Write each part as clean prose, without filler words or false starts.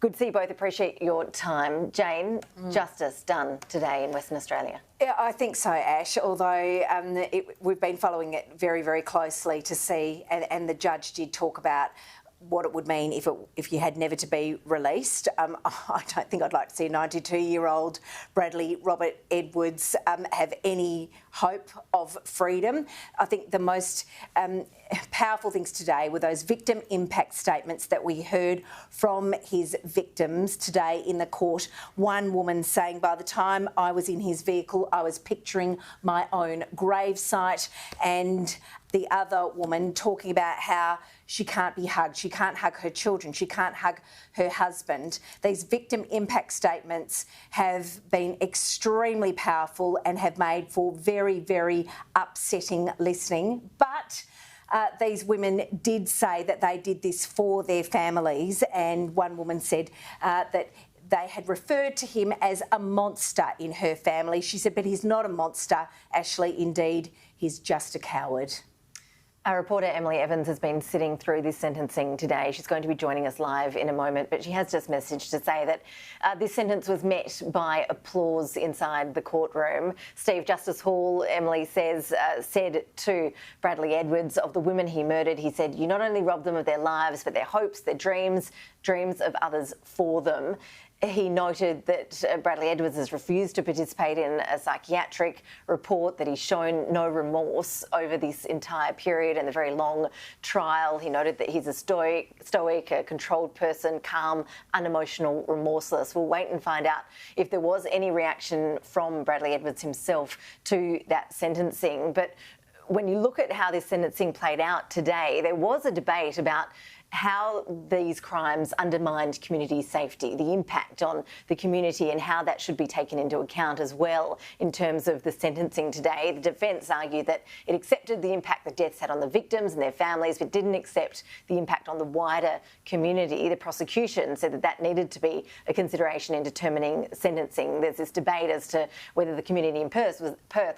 Good to see you both. Appreciate your time. Jane, justice done today in Western Australia? Yeah, I think so, Ash, although we've been following it very, very closely to see, and the judge did talk about what it would mean if he had never to be released. I don't think I'd like to see a 92-year-old Bradley Robert Edwards have any hope of freedom. I think the most powerful things today were those victim impact statements that we heard from his victims today in the court. One woman saying, by the time I was in his vehicle, I was picturing my own gravesite, and the other woman talking about how she can't be hugged, she can't hug her children, she can't hug her husband. These victim impact statements have been extremely powerful and have made for very, very upsetting listening. But these women did say that they did this for their families, and one woman said that they had referred to him as a monster in her family. She said, but he's not a monster, Ashley. Indeed, he's just a coward. Our reporter Emily Evans has been sitting through this sentencing today. She's going to be joining us live in a moment, but she has just messaged to say that this sentence was met by applause inside the courtroom. Steve Justice Hall, Emily says, said to Bradley Edwards, of the women he murdered, he said, you not only robbed them of their lives, but their hopes, their dreams of others for them. He noted that Bradley Edwards has refused to participate in a psychiatric report, that he's shown no remorse over this entire period and the very long trial. He noted that he's a stoic, a controlled person, calm, unemotional, remorseless. We'll wait and find out if there was any reaction from Bradley Edwards himself to that sentencing. But when you look at how this sentencing played out today, there was a debate about how these crimes undermined community safety, the impact on the community, and how that should be taken into account as well in terms of the sentencing today. The defence argued that it accepted the impact the deaths had on the victims and their families, but didn't accept the impact on the wider community. The prosecution said that that needed to be a consideration in determining sentencing. There's this debate as to whether the community in Perth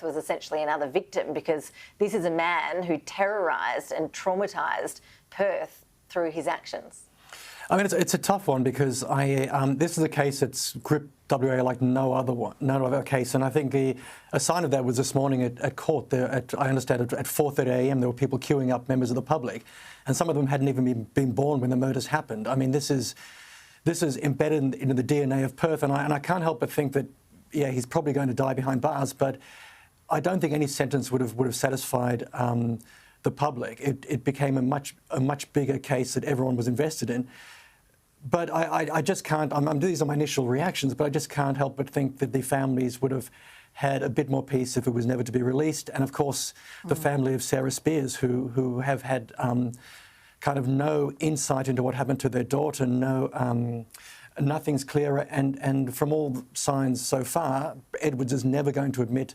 was essentially another victim, because this is a man who terrorised and traumatised Perth through his actions. I mean, it's a tough one, because this is a case that's gripped WA like no other case, and I think a sign of that was this morning at court. I understand at 4:30 a.m. there were people queuing up, members of the public, and some of them hadn't even been born when the murders happened. I mean, this is embedded into the DNA of Perth, and I can't help but think that, yeah, he's probably going to die behind bars, but I don't think any sentence would have satisfied the public. It became a much bigger case that everyone was invested in. But I just can't, these are my initial reactions, but I just can't help but think that the families would have had a bit more peace if it was never to be released. And of course, the family of Ciara Spears, who have had kind of no insight into what happened to their daughter, nothing's clearer. And from all signs so far, Edwards is never going to admit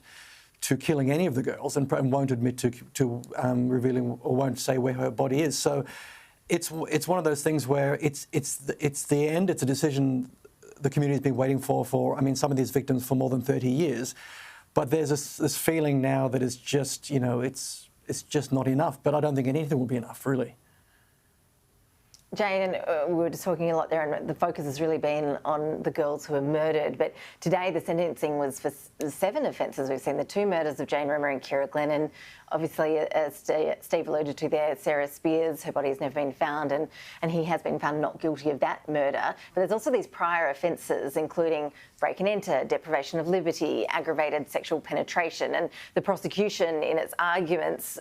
to killing any of the girls, and won't admit to revealing, or won't say where her body is. So it's one of those things where it's the end. It's a decision the community's been waiting for. I mean, some of these victims for more than 30 years. But there's this feeling now that it's just, it's just not enough. But I don't think anything will be enough, really. Jane, we were just talking a lot there, and the focus has really been on the girls who were murdered. But today the sentencing was for 7 offences. We've seen the 2 murders of Jane Marwick and Ciara Glennon. Obviously, as Steve alluded to there, Ciara Spears, her body has never been found, and he has been found not guilty of that murder. But there's also these prior offences, including break and enter, deprivation of liberty, aggravated sexual penetration. And the prosecution, in its arguments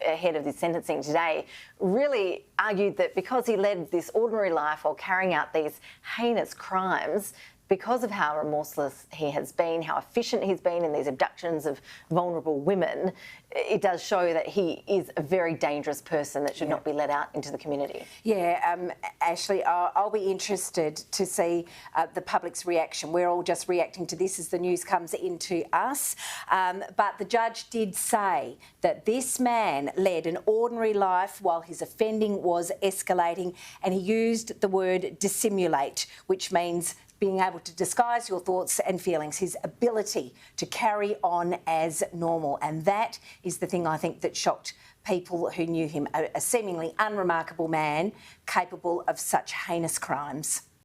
ahead of this sentencing today, really argued that because he led this ordinary life while carrying out these heinous crimes, because of how remorseless he has been, how efficient he's been in these abductions of vulnerable women, it does show that he is a very dangerous person that should not be let out into the community. Yeah, Ashley, I'll be interested to see the public's reaction. We're all just reacting to this as the news comes into us. But the judge did say that this man led an ordinary life while his offending was escalating, and he used the word dissimulate, which means being able to disguise your thoughts and feelings, his ability to carry on as normal. And that is the thing I think that shocked people who knew him, a seemingly unremarkable man capable of such heinous crimes.